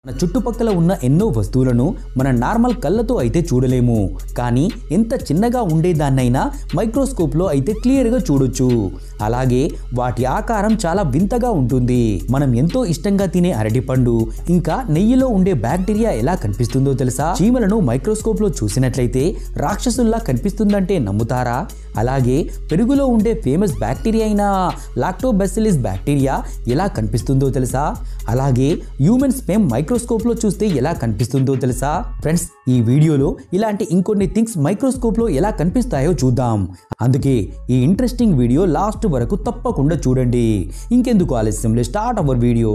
మన చుట్టుపక్కల ఉన్న ఎన్నో వస్తువులను మన నార్మల్ కళ్ళతో అయితే చూడలేము, కానీ ఎంత చిన్నగా ఉండేదాన్నైనా మైక్రోస్కోప్లో అయితే క్లియర్గా చూడొచ్చు. అలాగే వాటి ఆకారం చాలా వింతగా ఉంటుంది. మనం ఎంతో ఇష్టంగా తినే అరటిపండు ఇంకా నెయ్యిలో ఉండే బ్యాక్టీరియా ఎలా కనిపిస్తుందో తెలుసా? చీమలను మైక్రోస్కోప్లో చూసినట్లయితే రాక్షసుల్లా కనిపిస్తుందంటే నమ్ముతారా? అలాగే పెరుగులో ఉండే ఫేమస్ బ్యాక్టీరియా అయిన లాక్టోబాసిల్లస్ బ్యాక్టీరియా ఎలా కనిపిస్తుందో తెలుసా? అలాగే హ్యూమన్ స్పెర్మ్ మైక్రోస్కోప్లో చూస్తే ఎలా కనిపిస్తుందో తెలుసా? ఫ్రెండ్స్, ఈ వీడియోలో ఇలాంటి ఇంకొన్ని థింగ్స్ మైక్రోస్కోప్లో ఎలా కనిపిస్తాయో చూద్దాం. అందుకే ఈ ఇంట్రెస్టింగ్ వీడియో లాస్ట్ వరకు తప్పకుండా చూడండి. ఇంకెందుకు ఆలస్యం, స్టార్ట్ అవర్ వీడియో.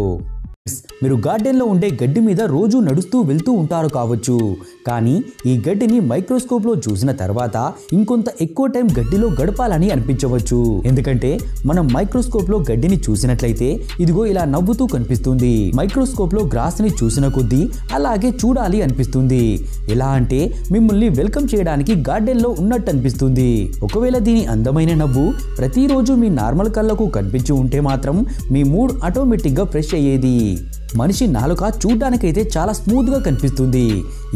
మీరు గార్డెన్లో ఉండే గడ్డి మీద రోజు నడుస్తూ వెళ్తూ ఉంటారు కావచ్చు, కానీ ఈ గడ్డిని మైక్రోస్కోప్లో చూసిన తర్వాత ఇంకొంత ఎక్కువ టైం గడ్డిలో గడపాలని అనిపించవచ్చు. ఎందుకంటే మనం మైక్రోస్కోప్లో గడ్డిని చూసినట్లయితే ఇదిగో ఇలా నవ్వుతూ కనిపిస్తుంది. మైక్రోస్కోప్లో గ్రాస్ని చూసిన కొద్దీ అలాగే చూడాలి అనిపిస్తుంది. ఎలా అంటే మిమ్మల్ని వెల్కమ్ చేయడానికి గార్డెన్లో ఉన్నట్టు అనిపిస్తుంది. ఒకవేళ దీని అందమైన నవ్వు ప్రతిరోజు మీ నార్మల్ కళ్ళకు కనిపించి ఉంటే మాత్రం మీ మూడ్ ఆటోమేటిక్గా ఫ్రెష్ అయ్యేది. మనిషి నాలుక చూడ్డానికైతే చాలా స్మూత్గా కనిపిస్తుంది.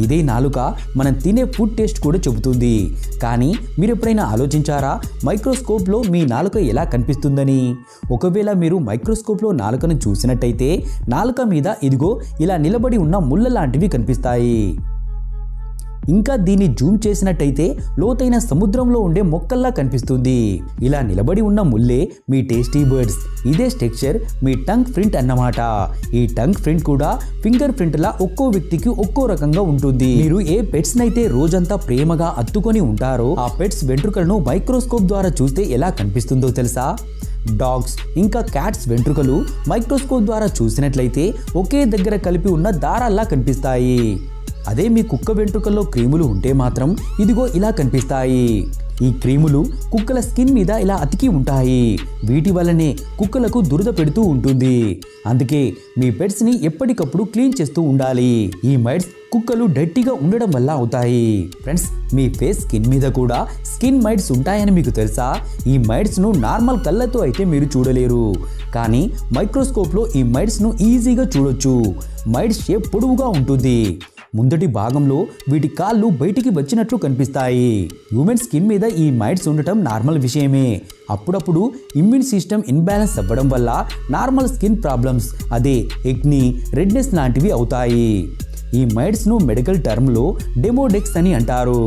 ఇదే నాలుక మనం తినే ఫుడ్ టేస్ట్ కూడా చెబుతుంది. కానీ మీరు ఎప్పుడైనా ఆలోచించారా మైక్రోస్కోప్లో మీ నాలుక ఎలా కనిపిస్తుందని? ఒకవేళ మీరు మైక్రోస్కోప్లో నాలుకను చూసినట్టయితే నాలుక మీద ఇదిగో ఇలా నిలబడి ఉన్న ముళ్ళ లాంటివి కనిపిస్తాయి. ఇంకా దీన్ని జూమ్ చేసినట్టయితే లోతైన సముద్రంలో ఉండే మొక్కల్లా కనిపిస్తుంది. ఇలా నిలబడి ఉన్న ముల్లే మీ టేస్టీ బర్డ్స్. ఇదే స్ట్రక్చర్ మీ టంగ్ ప్రింట్ అన్నమాట. ఈ టంగ్ ప్రింట్ కూడా ఫింగర్ ప్రింట్ లా ఒక్కో వ్యక్తికి ఒక్కో రకంగా ఉంటుంది. మీరు ఏ పెట్స్ నైతే రోజంతా ప్రేమగా అత్తుకొని ఉంటారో ఆ పెట్స్ వెంట్రుకలను మైక్రోస్కోప్ ద్వారా చూస్తే ఎలా కనిపిస్తుందో తెలుసా? డాగ్స్ ఇంకా క్యాట్స్ వెంట్రుకలు మైక్రోస్కోప్ ద్వారా చూసినట్లయితే ఒకే దగ్గర కలిపి ఉన్న దారాల్లా కనిపిస్తాయి. అదే మీ కుక్క వెంట్రుకల్లో క్రీములు ఉంటే మాత్రం ఇదిగో ఇలా కనిపిస్తాయి. ఈ క్రీములు కుక్కల స్కిన్ మీద ఇలా అతికి ఉంటాయి. వీటి వల్లనే కుక్కలకు దురద పెడుతూ ఉంటుంది. అందుకే మీ పెట్స్ని ఎప్పటికప్పుడు క్లీన్ చేస్తూ ఉండాలి. ఈ మైట్స్ కుక్కలు డర్టీగా ఉండడం వల్ల అవుతాయి. ఫ్రెండ్స్, మీ ఫేస్ స్కిన్ మీద కూడా స్కిన్ మైట్స్ ఉంటాయని మీకు తెలుసా? ఈ మైట్స్ను నార్మల్ కళ్ళతో అయితే మీరు చూడలేరు, కానీ మైక్రోస్కోప్లో ఈ మైట్స్ను ఈజీగా చూడొచ్చు. మైట్స్ షేప్ పొడవుగా ఉంటుంది. ముందటి భాగంలో వీటి కాళ్ళు బయటికి వచ్చినట్లు కనిపిస్తాయి. హ్యూమన్ స్కిన్ మీద ఈ మైట్స్ ఉండటం నార్మల్ విషయమే. అప్పుడప్పుడు ఇమ్యూన్ సిస్టమ్ ఇన్బ్యాలెన్స్ అవ్వడం వల్ల నార్మల్ స్కిన్ ప్రాబ్లమ్స్, అదే ఎక్నీ, రెడ్నెస్ లాంటివి అవుతాయి. ఈ మైట్స్ను మెడికల్ టర్మ్లో డెమోడెక్స్ అని అంటారు.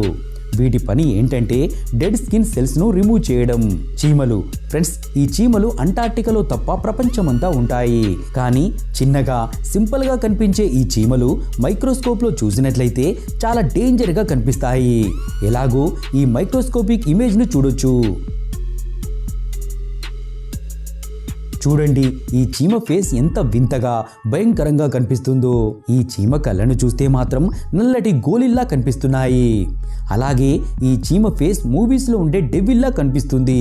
వీటి పని ఏంటంటే డెడ్ స్కిన్ సెల్స్ను రిమూవ్ చేయడం. చీమలు ఫ్రెండ్స్, ఈ చీమలు అంటార్టికాలో తప్ప ప్రపంచమంతా ఉంటాయి. కానీ చిన్నగా సింపుల్గా కనిపించే ఈ చీమలు మైక్రోస్కోప్లో చూసినట్లయితే చాలా డేంజర్గా కనిపిస్తాయి. ఎలాగో ఈ మైక్రోస్కోపిక్ ఇమేజ్ను చూడొచ్చు. చూడండి, ఈ చీమ ఫేస్ ఎంత వింతగా భయంకరంగా కనిపిస్తుందో. ఈ చీమ కళ్ళను చూస్తే మాత్రం నల్లటి గోలిల్లా కనిపిస్తున్నాయి. అలాగే ఈ చీమ ఫేస్ మూవీస్లో ఉండే డెవిల్లా కనిపిస్తుంది.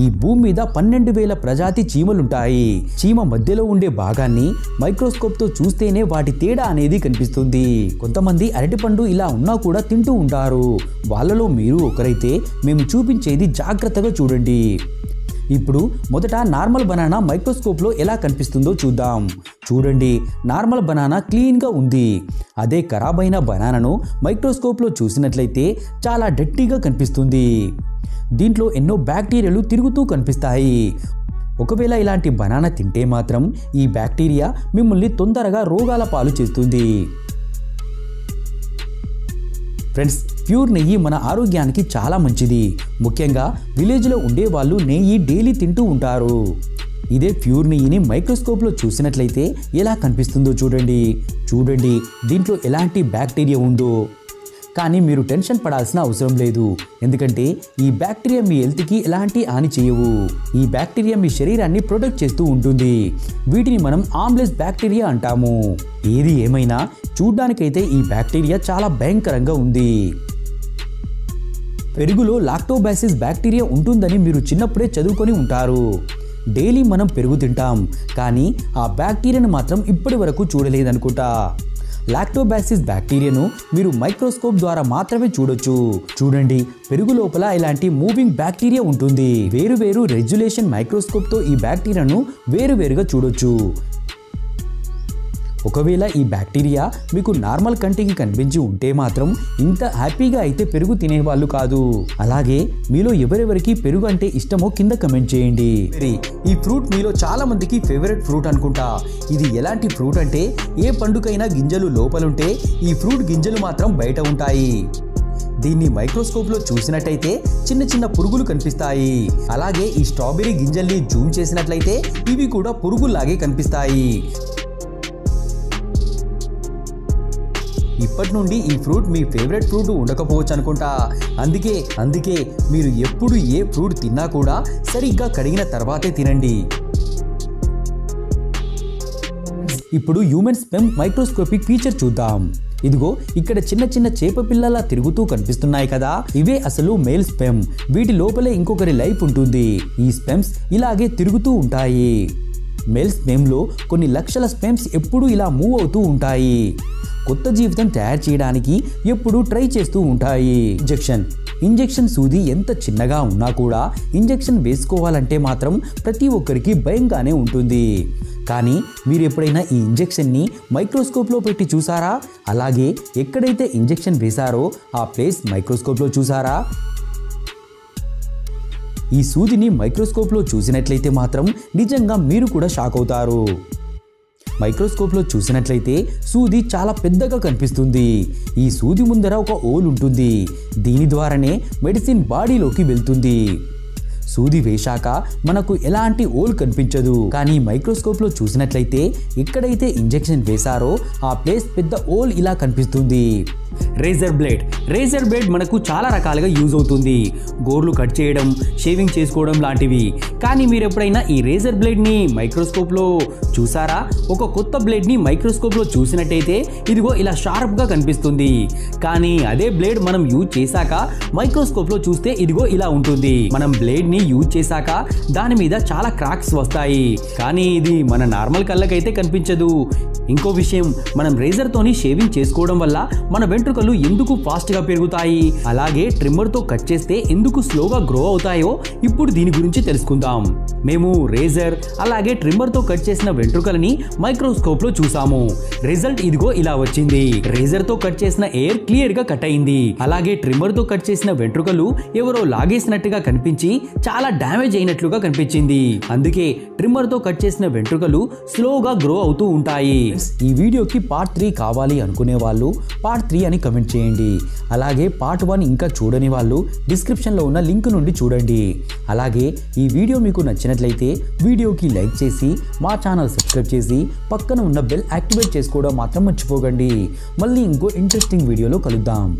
ఈ భూమి మీద 12,000 ప్రజాతి చీమలుంటాయి. చీమ మధ్యలో ఉండే భాగాన్ని మైక్రోస్కోప్తో చూస్తేనే వాటి తేడా అనేది కనిపిస్తుంది. కొంతమంది అరటిపండు ఇలా ఉన్నా కూడా తింటూ ఉంటారు. వాళ్ళలో మీరు ఒకరైతే మేము చూపించేది జాగ్రత్తగా చూడండి. ఇప్పుడు మొదట నార్మల్ బనానా మైక్రోస్కోప్లో ఎలా కనిపిస్తుందో చూద్దాం. చూడండి, నార్మల్ బనానా క్లీన్గా ఉంది. అదే ఖరాబ్ అయిన బనానాను మైక్రోస్కోప్లో చూసినట్లయితే చాలా డర్టీగా కనిపిస్తుంది. దీంట్లో ఎన్నో బ్యాక్టీరియాలు తిరుగుతూ కనిపిస్తాయి. ఒకవేళ ఇలాంటి బనానా తింటే మాత్రం ఈ బ్యాక్టీరియా మిమ్మల్ని తొందరగా రోగాల పాలు చేస్తుంది. ఫ్రెండ్స్, ప్యూర్ నెయ్యి మన ఆరోగ్యానికి చాలా మంచిది. ముఖ్యంగా విలేజ్లో ఉండే వాళ్ళు నెయ్యి డైలీ తింటూ ఉంటారు. ఇదే ప్యూర్ నెయ్యిని మైక్రోస్కోప్లో చూసినట్లయితే ఎలా కనిపిస్తుందో చూడండి. దీంట్లో ఎలాంటి బ్యాక్టీరియా ఉందో. కానీ మీరు టెన్షన్ పడాల్సిన అవసరం లేదు, ఎందుకంటే ఈ బ్యాక్టీరియా మీ హెల్త్కి ఎలాంటి హాని చేయవు. ఈ బ్యాక్టీరియా మీ శరీరాన్ని ప్రొటెక్ట్ చేస్తూ ఉంటుంది. వీటిని మనం ఆమ్లెస్ బ్యాక్టీరియా అంటాము. ఏది ఏమైనా చూడ్డానికైతే ఈ బ్యాక్టీరియా చాలా భయంకరంగా ఉంది. పెరుగులో లాక్టోబాసిల్లస్ బ్యాక్టీరియా ఉంటుందని మీరు చిన్నప్పుడే చదువుకొని ఉంటారు. డైలీ మనం పెరుగు తింటాం, కానీ ఆ బ్యాక్టీరియాను మాత్రం ఇప్పటి వరకు చూడలేదనుకుంటా. లాక్టోబాసిల్లస్ బ్యాక్టీరియాను మీరు మైక్రోస్కోప్ ద్వారా మాత్రమే చూడొచ్చు. చూడండి, పెరుగు లోపల ఇలాంటి మూవింగ్ బ్యాక్టీరియా ఉంటుంది. వేరు రెజల్యూషన్ మైక్రోస్కోప్తో ఈ బ్యాక్టీరియాను వేరువేరుగా చూడొచ్చు. ఒకవేళ ఈ బ్యాక్టీరియా మీకు నార్మల్ కంటికి కనిపించి ఉంటే మాత్రం ఇంత హ్యాపీగా అయితే పెరుగు తినేవాళ్ళు కాదు. అలాగే మీలో ఎవరెవరికి పెరుగు అంటే ఇష్టమో కింద కమెంట్ చేయండి. ఈ ఫ్రూట్ మీలో చాలా మందికి ఫేవరెట్ ఫ్రూట్ అనుకుంటా. ఇది ఎలాంటి ఫ్రూట్ అంటే ఏ పండుకైనా గింజలు లోపలుంటే ఈ ఫ్రూట్ గింజలు మాత్రం బయట ఉంటాయి. దీన్ని మైక్రోస్కోప్లో చూసినట్టయితే చిన్న చిన్న పురుగులు కనిపిస్తాయి. అలాగే ఈ స్ట్రాబెర్రీ గింజల్ని జూమ్ చేసినట్లయితే ఇవి కూడా పురుగుల్లాగే కనిపిస్తాయి. ఇప్పటి నుండి ఈ ఫ్రూట్ మీ ఫేవరెట్ ఫ్రూట్ ఉండకపోవచ్చు అనుకుంటా. అందుకే మీరు ఎప్పుడు ఏ ఫ్రూట్ తిన్నా కూడా సరిగ్గా కడిగిన తర్వాతే తినండి. ఇప్పుడు హ్యూమన్ స్పెర్మ్ మైక్రోస్కోపిక్ ఫీచర్ చూద్దాం. ఇదిగో ఇక్కడ చిన్న చిన్న చేప పిల్లలా తిరుగుతూ కనిపిస్తున్నాయి కదా, ఇవే అసలు మేల్ స్పెర్మ్. వీటి లోపలే ఇంకొకరి లైఫ్ ఉంటుంది. ఈ స్పెర్మ్స్ ఇలాగే తిరుగుతూ ఉంటాయి. మేల్ స్పెర్మ్లో కొన్ని లక్షల స్పెర్మ్స్ ఎప్పుడూ ఇలా మూవ్ అవుతూ ఉంటాయి. కొత్త జీవితం తయారు చేయడానికి ఎప్పుడూ ట్రై చేస్తూ ఉంటాయి. ఇంజెక్షన్ సూది ఎంత చిన్నగా ఉన్నా కూడా ఇంజెక్షన్ వేసుకోవాలంటే మాత్రం ప్రతి ఒక్కరికి భయంగానే ఉంటుంది. కానీ మీరు ఎప్పుడైనా ఈ ఇంజెక్షన్ని మైక్రోస్కోప్లో పెట్టి చూసారా? అలాగే ఎక్కడైతే ఇంజెక్షన్ వేశారో ఆ ప్లేస్ మైక్రోస్కోప్లో చూసారా? ఈ సూదిని మైక్రోస్కోప్లో చూసినట్లయితే మాత్రం నిజంగా మీరు కూడా షాక్ అవుతారు. మైక్రోస్కోప్లో చూసినట్లయితే సూది చాలా పెద్దగా కనిపిస్తుంది. ఈ సూది ముందర ఒక హోల్ ఉంటుంది. దీని ద్వారానే మెడిసిన్ బాడీలోకి వెళ్తుంది. సూది వేశాక మనకు ఎలాంటి హోల్ కనిపించదు. కానీ మైక్రోస్కోప్లో చూసినట్లయితే ఎక్కడైతే ఇంజెక్షన్ వేశారో ఆ ప్లేస్ పెద్ద హోల్ ఇలా కనిపిస్తుంది. రేజర్ బ్లేడ్ మనకు చాలా రకాలుగా యూజ్ అవుతుంది. గోర్లు కట్ చేయడం, షేవింగ్ చేసుకోవడం లాంటివి. కానీ మీరు ఎప్పుడైనా ఈ రేజర్ బ్లేడ్ని మైక్రోస్కోప్లో చూసారా? ఒక కొత్త బ్లేడ్ని మైక్రోస్కోప్లో చూసినట్టయితే ఇదిగో ఇలా షార్ప్గా కనిపిస్తుంది. కానీ అదే బ్లేడ్ మనం యూజ్ చేశాక మైక్రోస్కోప్లో చూస్తే ఇదిగో ఇలా ఉంటుంది. మనం బ్లేడ్ని యూజ్ చేశాక దాని మీద చాలా క్రాక్స్ వస్తాయి. కానీ ఇది మన నార్మల్ కళ్ళకైతే కనిపించదు. ఇంకో విషయం, మనం రేజర్తోని షేవింగ్ చేసుకోవడం వల్ల మన వెంట్రుకలు ఎందుకు ఫాస్ట్గా పెరుగుతాయి, అలాగే ట్రిమ్మర్తో కట్ చేస్తే ఎందుకు స్లోగా గ్రో అవుతాయో ఇప్పుడు దీని గురించి తెలుసుకుందాం. మేము రేజర్ అలాగే ట్రిమ్మర్తో కట్ చేసిన వెంట్రుకలని మైక్రోస్కోప్లో చూసాము. రిజల్ట్ ఇదిగో ఇలా వచ్చింది. రేజర్తో కట్ చేసిన ఎయిర్ క్లియర్గా కట్ అయింది. అలాగే ట్రిమ్మర్తో కట్ చేసిన వెంట్రుకలు ఎవరో లాగేసినట్టుగా కనిపించి చాలా డ్యామేజ్ అయినట్లుగా కనిపించింది. అందుకే ట్రిమ్మర్తో కట్ చేసిన వెంట్రుకలు స్లోగా గ్రో అవుతూ ఉంటాయి. ఈ వీడియోకి పార్ట్ 3 కావాలి అనుకునే వాళ్ళు పార్ట్ 3 అని కమెంట్ చేయండి. అలాగే పార్ట్ 1 ఇంకా చూడని వాళ్ళు డిస్క్రిప్షన్లో ఉన్న లింక్ నుండి చూడండి. అలాగే ఈ వీడియో మీకు నచ్చినట్లయితే వీడియోకి లైక్ చేసి మా ఛానల్ సబ్స్క్రైబ్ చేసి పక్కన ఉన్న బెల్ యాక్టివేట్ చేసుకోవడం మాత్రం మర్చిపోకండి. మళ్ళీ ఇంకో ఇంట్రెస్టింగ్ వీడియోలో కలుద్దాం.